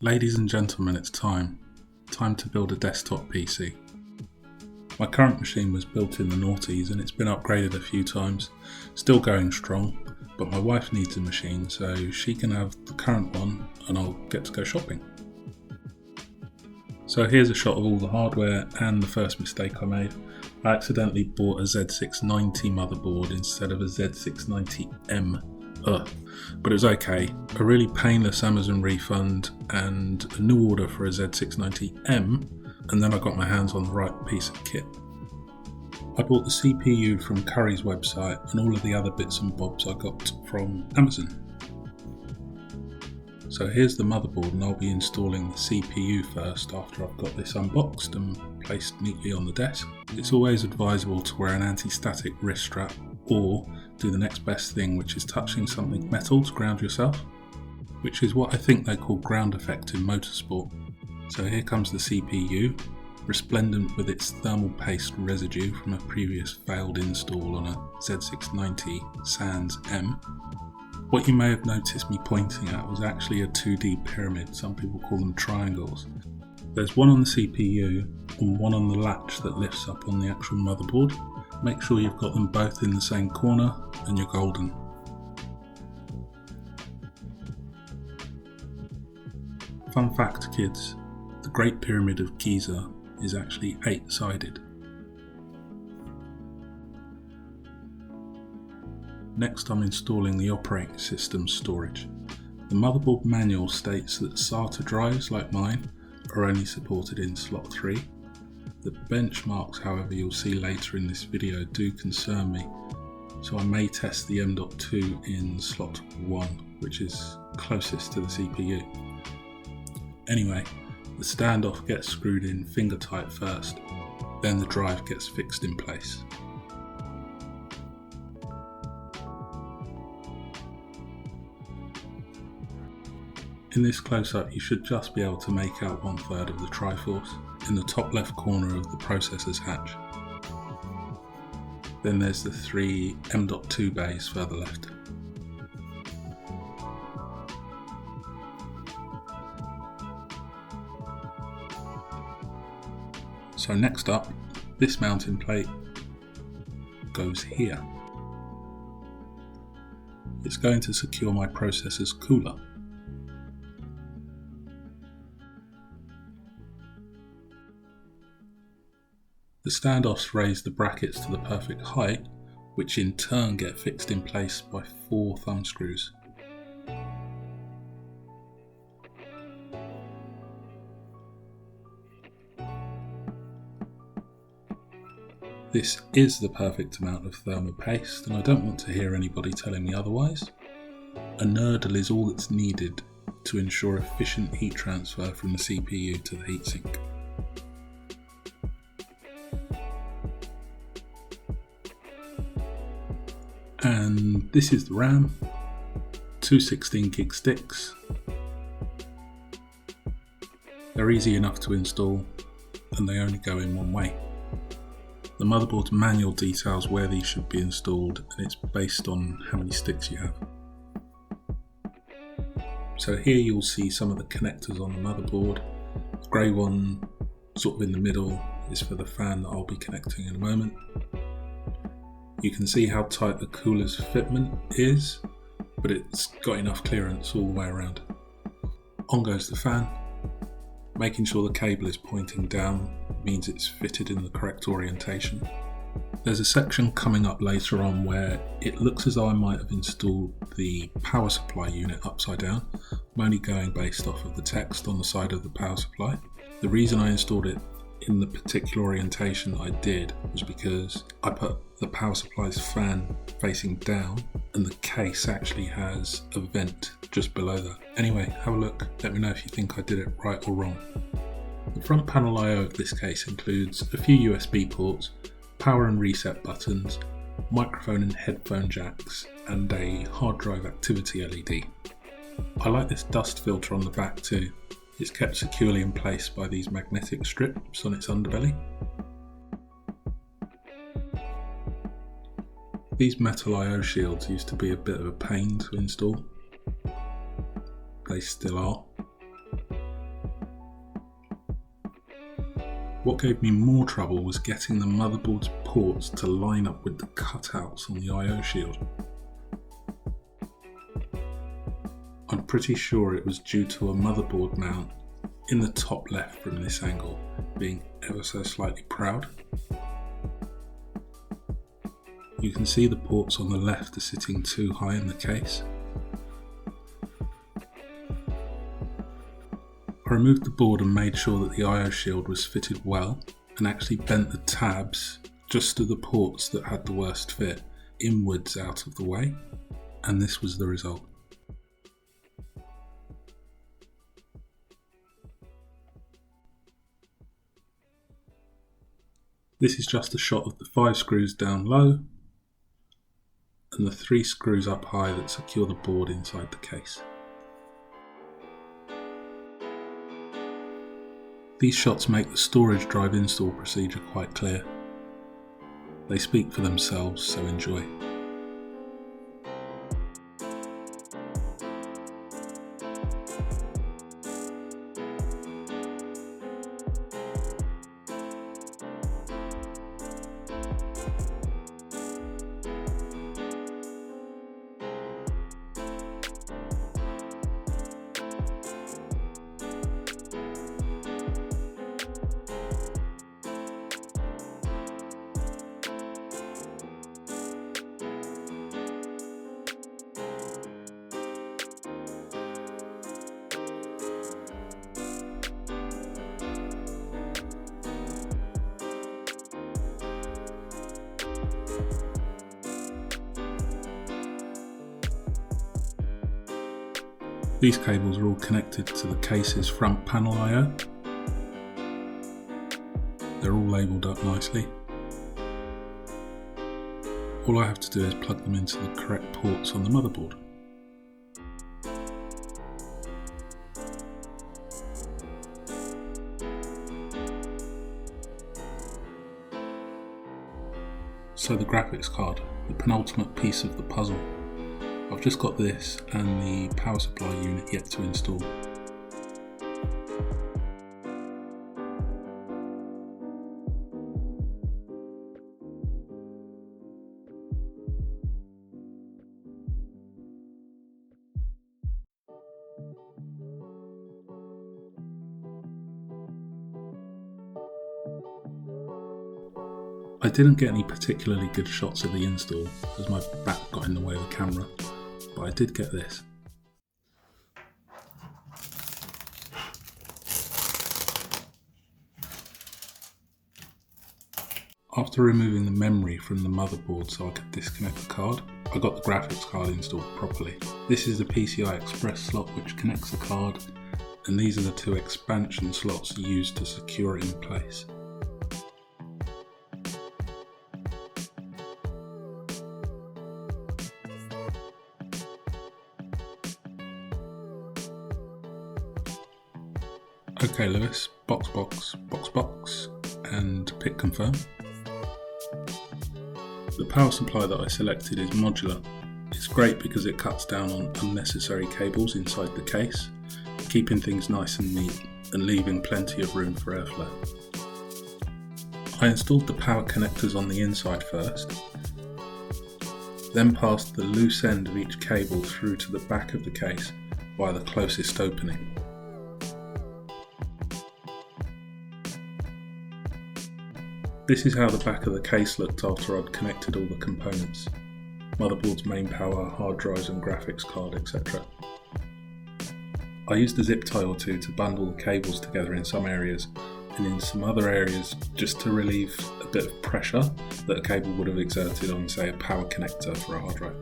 Ladies and gentlemen, it's time to build a desktop PC. My current machine was built in the noughties and it's been upgraded a few times, still going strong, but my wife needs a machine so she can have the current one and I'll get to go shopping. So here's a shot of all the hardware and the first mistake I made. I accidentally bought a Z690 motherboard instead of a Z690M. But it was okay. A really painless Amazon refund and a new order for a Z690M, and then I got my hands on the right piece of kit. I bought the CPU from Curry's website and all of the other bits and bobs I got from Amazon. So here's the motherboard, and I'll be installing the CPU first after I've got this unboxed and placed neatly on the desk. It's always advisable to wear an anti-static wrist strap or do the next best thing, which is touching something metal to ground yourself, which is what I think they call ground effect in motorsport. So here comes the CPU, resplendent with its thermal paste residue from a previous failed install on a Z690 Sans M. What you may have noticed me pointing at was actually a 2D pyramid, some people call them triangles. There's one on the CPU and one on the latch that lifts up on the actual motherboard. Make sure you've got them both in the same corner and you're golden. Fun fact, kids, the Great Pyramid of Giza is actually 8-sided. Next, I'm installing the operating system storage. The motherboard manual states that SATA drives, like mine, are only supported in slot 3. The benchmarks, however, you'll see later in this video do concern me, so I may test the M.2 in slot 1, which is closest to the CPU. Anyway, the standoff gets screwed in finger tight first, then the drive gets fixed in place. In this close-up you should just be able to make out 1/3 of the Triforce in the top left corner of the processor's hatch. Then there's the 3 M.2 bays further left. So next up, this mounting plate goes here. It's going to secure my processor's cooler. The standoffs raise the brackets to the perfect height, which in turn get fixed in place by 4 thumb screws. This is the perfect amount of thermal paste, and I don't want to hear anybody telling me otherwise. A nurdle is all that's needed to ensure efficient heat transfer from the CPU to the heatsink. And this is the RAM, 2 16GB sticks. They're easy enough to install and they only go in one way. The motherboard's manual details where these should be installed and it's based on how many sticks you have. So here you'll see some of the connectors on the motherboard. The grey one sort of in the middle is for the fan that I'll be connecting in a moment. You can see how tight the cooler's fitment is, but it's got enough clearance all the way around. On goes the fan. Making sure the cable is pointing down means it's fitted in the correct orientation. There's a section coming up later on where it looks as though I might have installed the power supply unit upside down. I'm only going based off of the text on the side of the power supply. The reason I installed it in the particular orientation that I did was because I put the power supply's fan facing down and the case actually has a vent just below that. Anyway, have a look, let me know if you think I did it right or wrong. The front panel I/O of this case includes a few USB ports, power and reset buttons, microphone and headphone jacks, and a hard drive activity LED. I like this dust filter on the back too. It's kept securely in place by these magnetic strips on its underbelly. These metal I/O shields used to be a bit of a pain to install. They still are. What gave me more trouble was getting the motherboard's ports to line up with the cutouts on the I/O shield. I'm pretty sure it was due to a motherboard mount in the top left from this angle being ever so slightly proud. You can see the ports on the left are sitting too high in the case. I removed the board and made sure that the I/O shield was fitted well, and actually bent the tabs just to the ports that had the worst fit inwards out of the way, and this was the result. This is just a shot of the 5 screws down low and the 3 screws up high that secure the board inside the case. These shots make the storage drive install procedure quite clear. They speak for themselves, so enjoy. These cables are all connected to the case's front panel I/O. They're all labelled up nicely. All I have to do is plug them into the correct ports on the motherboard. So the graphics card, the penultimate piece of the puzzle. I've just got this and the power supply unit yet to install. I didn't get any particularly good shots of the install as my back got in the way of the camera, but I did get this. After removing the memory from the motherboard so I could disconnect the card, I got the graphics card installed properly. This is the PCI Express slot which connects the card, and these are the 2 expansion slots used to secure it in place. Okay Lewis, box, and pick confirm. The power supply that I selected is modular. It's great because it cuts down on unnecessary cables inside the case, keeping things nice and neat and leaving plenty of room for airflow. I installed the power connectors on the inside first, then passed the loose end of each cable through to the back of the case via the closest opening. This is how the back of the case looked after I'd connected all the components, motherboard's main power, hard drives and graphics card, etc. I used a zip tie or two to bundle the cables together in some areas, and in some other areas just to relieve a bit of pressure that a cable would have exerted on, say, a power connector for a hard drive.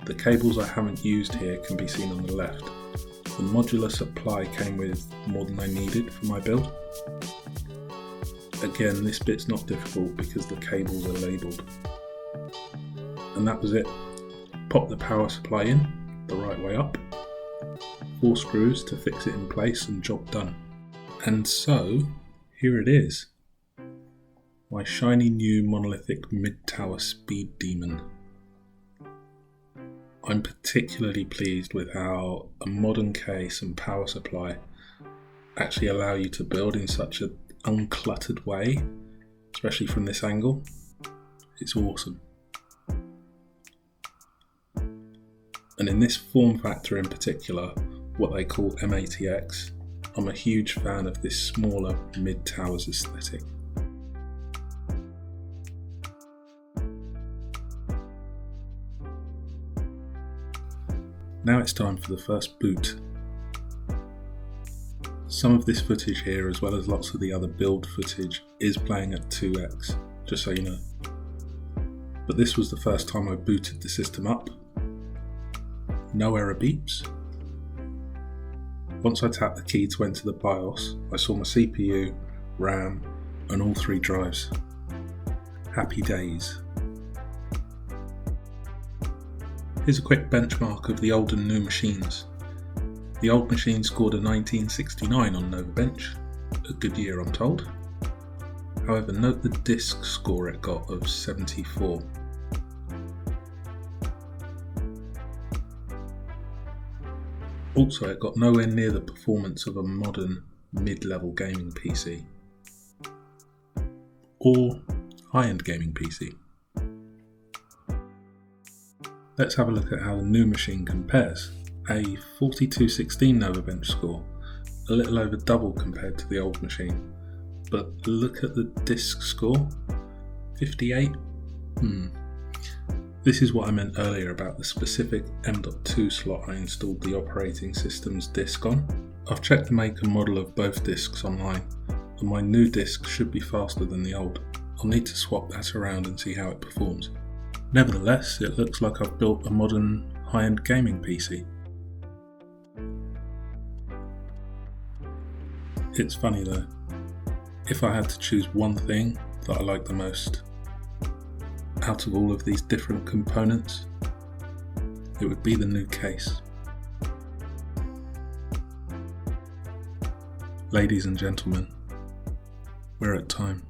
The cables I haven't used here can be seen on the left. The modular supply came with more than I needed for my build. Again, this bit's not difficult because the cables are labelled. And that was it. Pop the power supply in, the right way up, 4 screws to fix it in place and job done. And so, here it is. My shiny new monolithic mid-tower speed demon. I'm particularly pleased with how a modern case and power supply actually allow you to build in such an uncluttered way, especially from this angle. It's awesome. And in this form factor in particular, what they call M80X, I'm a huge fan of this smaller mid-towers aesthetic. Now it's time for the first boot. Some of this footage here, as well as lots of the other build footage, is playing at 2x, just so you know. But this was the first time I booted the system up. No error beeps. Once I tapped the key to enter the BIOS, I saw my CPU, RAM, and all 3 drives. Happy days. Here's a quick benchmark of the old and new machines. The old machine scored a 1969 on Novabench, a good year I'm told. However, note the disk score it got of 74. Also, it got nowhere near the performance of a modern mid-level gaming PC. Or high-end gaming PC. Let's have a look at how the new machine compares. A 4216 Novabench score, a little over double compared to the old machine. But look at the disk score, 58? This is what I meant earlier about the specific M.2 slot I installed the operating system's disk on. I've checked the make and model of both disks online, and my new disk should be faster than the old. I'll need to swap that around and see how it performs. Nevertheless, it looks like I've built a modern high-end gaming PC. It's funny though, if I had to choose one thing that I like the most out of all of these different components, it would be the new case. Ladies and gentlemen, we're at time.